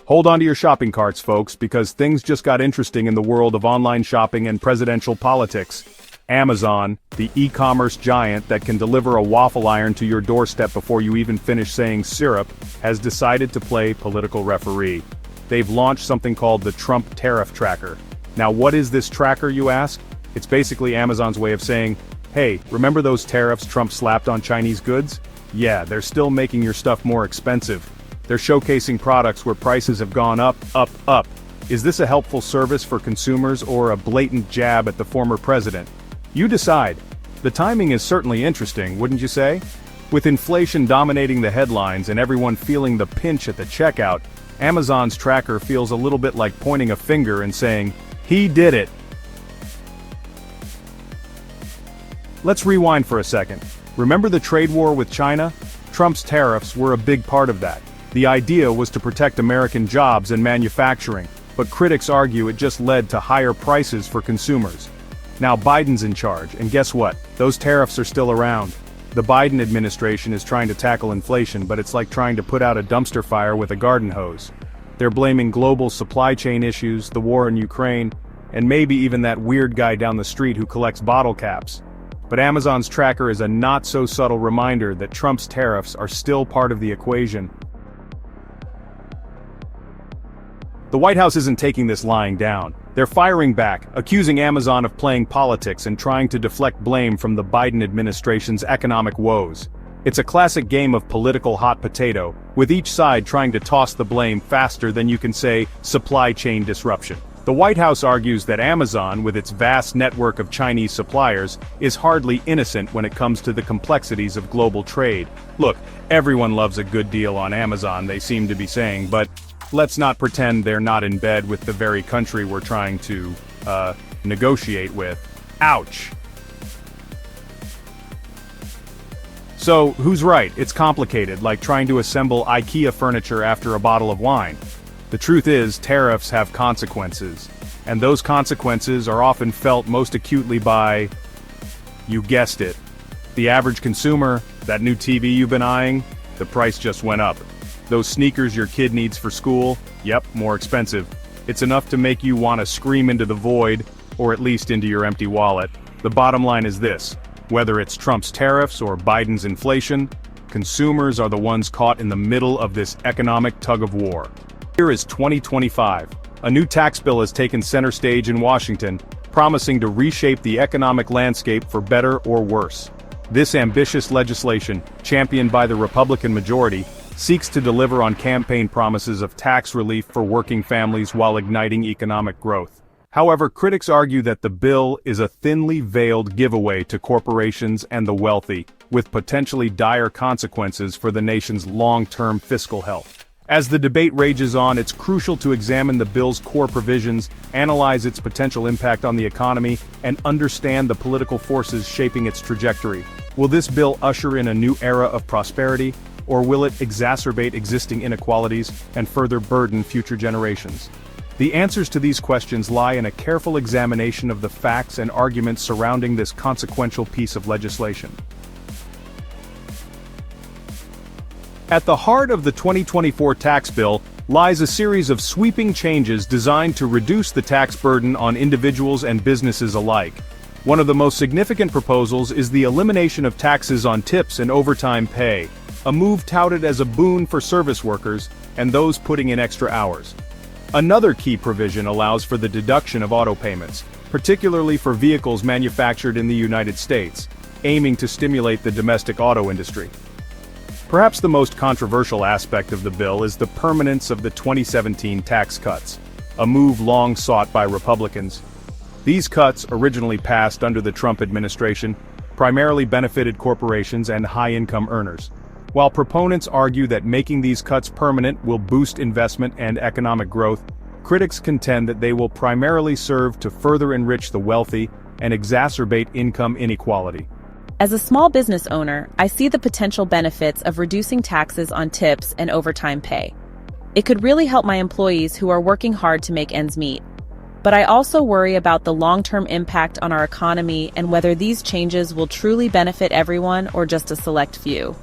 Hold on to your shopping carts, folks, because things just got interesting in the world of online shopping and presidential politics. Amazon, the e-commerce giant that can deliver a waffle iron to your doorstep before you even finish saying syrup, has decided to play political referee. They've launched something called the Trump Tariff Tracker. Now, what is this tracker, you ask? It's basically Amazon's way of saying, hey, remember those tariffs Trump slapped on Chinese goods? Yeah, they're still making your stuff more expensive. They're showcasing products where prices have gone up, up, up. Is this a helpful service for consumers or a blatant jab at the former president? You decide. The timing is certainly interesting, wouldn't you say? With inflation dominating the headlines and everyone feeling the pinch at the checkout, Amazon's tracker feels a little bit like pointing a finger and saying, he did it. Let's rewind for a second. Remember the trade war with China? Trump's tariffs were a big part of that. The idea was to protect American jobs and manufacturing, but critics argue it just led to higher prices for consumers. Now Biden's in charge, and guess what? Those tariffs are still around. The Biden administration is trying to tackle inflation, but it's like trying to put out a dumpster fire with a garden hose. They're blaming global supply chain issues, the war in Ukraine, and maybe even that weird guy down the street who collects bottle caps. But Amazon's tracker is a not-so-subtle reminder that Trump's tariffs are still part of the equation. The White House isn't taking this lying down. They're firing back, accusing Amazon of playing politics and trying to deflect blame from the Biden administration's economic woes. It's a classic game of political hot potato, with each side trying to toss the blame faster than you can say supply chain disruption. The White House argues that Amazon, with its vast network of Chinese suppliers, is hardly innocent when it comes to the complexities of global trade. Look, everyone loves a good deal on Amazon, they seem to be saying, but let's not pretend they're not in bed with the very country we're trying to, negotiate with. Ouch! So, who's right? It's complicated, like trying to assemble IKEA furniture after a bottle of wine. The truth is, tariffs have consequences, and those consequences are often felt most acutely by, you guessed it, the average consumer. That new TV you've been eyeing, the price just went up. Those sneakers your kid needs for school, yep, more expensive. It's enough to make you want to scream into the void, or at least into your empty wallet. The bottom line is this: whether it's Trump's tariffs or Biden's inflation, consumers are the ones caught in the middle of this economic tug-of-war. Here is 2025. A new tax bill has taken center stage in Washington, promising to reshape the economic landscape for better or worse. This ambitious legislation, championed by the Republican majority, seeks to deliver on campaign promises of tax relief for working families while igniting economic growth. However, critics argue that the bill is a thinly veiled giveaway to corporations and the wealthy, with potentially dire consequences for the nation's long-term fiscal health. As the debate rages on, it's crucial to examine the bill's core provisions, analyze its potential impact on the economy, and understand the political forces shaping its trajectory. Will this bill usher in a new era of prosperity, or will it exacerbate existing inequalities and further burden future generations? The answers to these questions lie in a careful examination of the facts and arguments surrounding this consequential piece of legislation. At the heart of the 2024 tax bill lies a series of sweeping changes designed to reduce the tax burden on individuals and businesses alike. One of the most significant proposals is the elimination of taxes on tips and overtime pay, a move touted as a boon for service workers and those putting in extra hours. Another key provision allows for the deduction of auto payments, particularly for vehicles manufactured in the United States, aiming to stimulate the domestic auto industry. Perhaps the most controversial aspect of the bill is the permanence of the 2017 tax cuts, a move long sought by Republicans. These cuts, originally passed under the Trump administration, primarily benefited corporations and high-income earners. While proponents argue that making these cuts permanent will boost investment and economic growth, critics contend that they will primarily serve to further enrich the wealthy and exacerbate income inequality. As a small business owner, I see the potential benefits of reducing taxes on tips and overtime pay. It could really help my employees who are working hard to make ends meet. But I also worry about the long-term impact on our economy and whether these changes will truly benefit everyone or just a select few.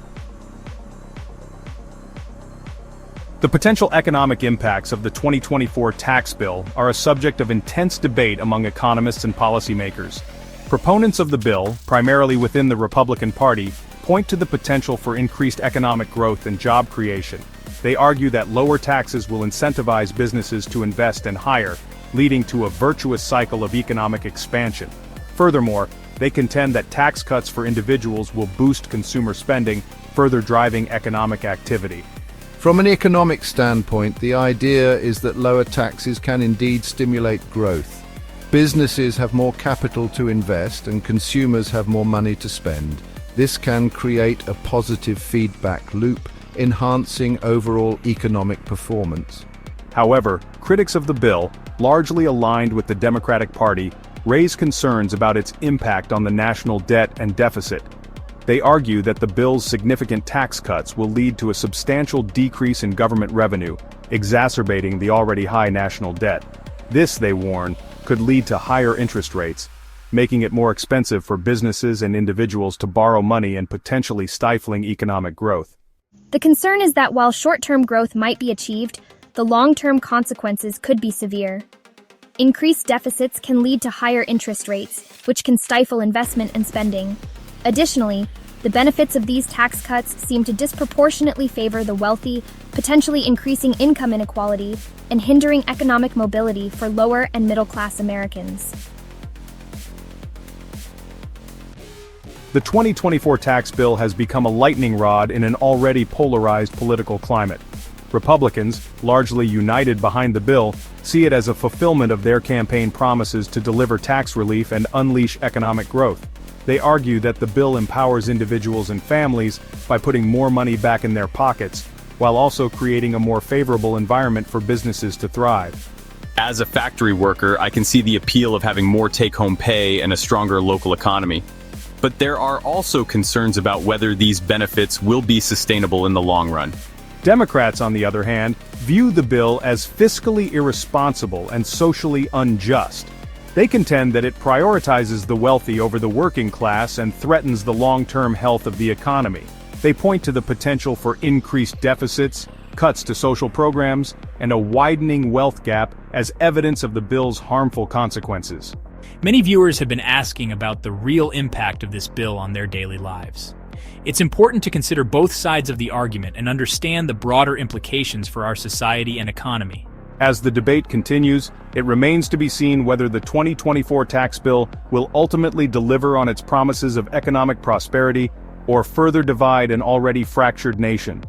The potential economic impacts of the 2024 tax bill are a subject of intense debate among economists and policymakers. Proponents of the bill, primarily within the Republican Party, point to the potential for increased economic growth and job creation. They argue that lower taxes will incentivize businesses to invest and hire, leading to a virtuous cycle of economic expansion. Furthermore, they contend that tax cuts for individuals will boost consumer spending, further driving economic activity. From an economic standpoint, the idea is that lower taxes can indeed stimulate growth. Businesses have more capital to invest and consumers have more money to spend. This can create a positive feedback loop, enhancing overall economic performance. However, critics of the bill, largely aligned with the Democratic Party, raise concerns about its impact on the national debt and deficit. They argue that the bill's significant tax cuts will lead to a substantial decrease in government revenue, exacerbating the already high national debt. This, they warn, could lead to higher interest rates, making it more expensive for businesses and individuals to borrow money and potentially stifling economic growth. The concern is that while short-term growth might be achieved, the long-term consequences could be severe. Increased deficits can lead to higher interest rates, which can stifle investment and spending. Additionally, the benefits of these tax cuts seem to disproportionately favor the wealthy, potentially increasing income inequality and hindering economic mobility for lower and middle-class Americans. The 2024 tax bill has become a lightning rod in an already polarized political climate. Republicans, largely united behind the bill, see it as a fulfillment of their campaign promises to deliver tax relief and unleash economic growth. They argue that the bill empowers individuals and families by putting more money back in their pockets, while also creating a more favorable environment for businesses to thrive. As a factory worker, I can see the appeal of having more take-home pay and a stronger local economy. But there are also concerns about whether these benefits will be sustainable in the long run. Democrats, on the other hand, view the bill as fiscally irresponsible and socially unjust. They contend that it prioritizes the wealthy over the working class and threatens the long-term health of the economy. They point to the potential for increased deficits, cuts to social programs, and a widening wealth gap as evidence of the bill's harmful consequences. Many viewers have been asking about the real impact of this bill on their daily lives. It's important to consider both sides of the argument and understand the broader implications for our society and economy. As the debate continues, it remains to be seen whether the 2024 tax bill will ultimately deliver on its promises of economic prosperity or further divide an already fractured nation.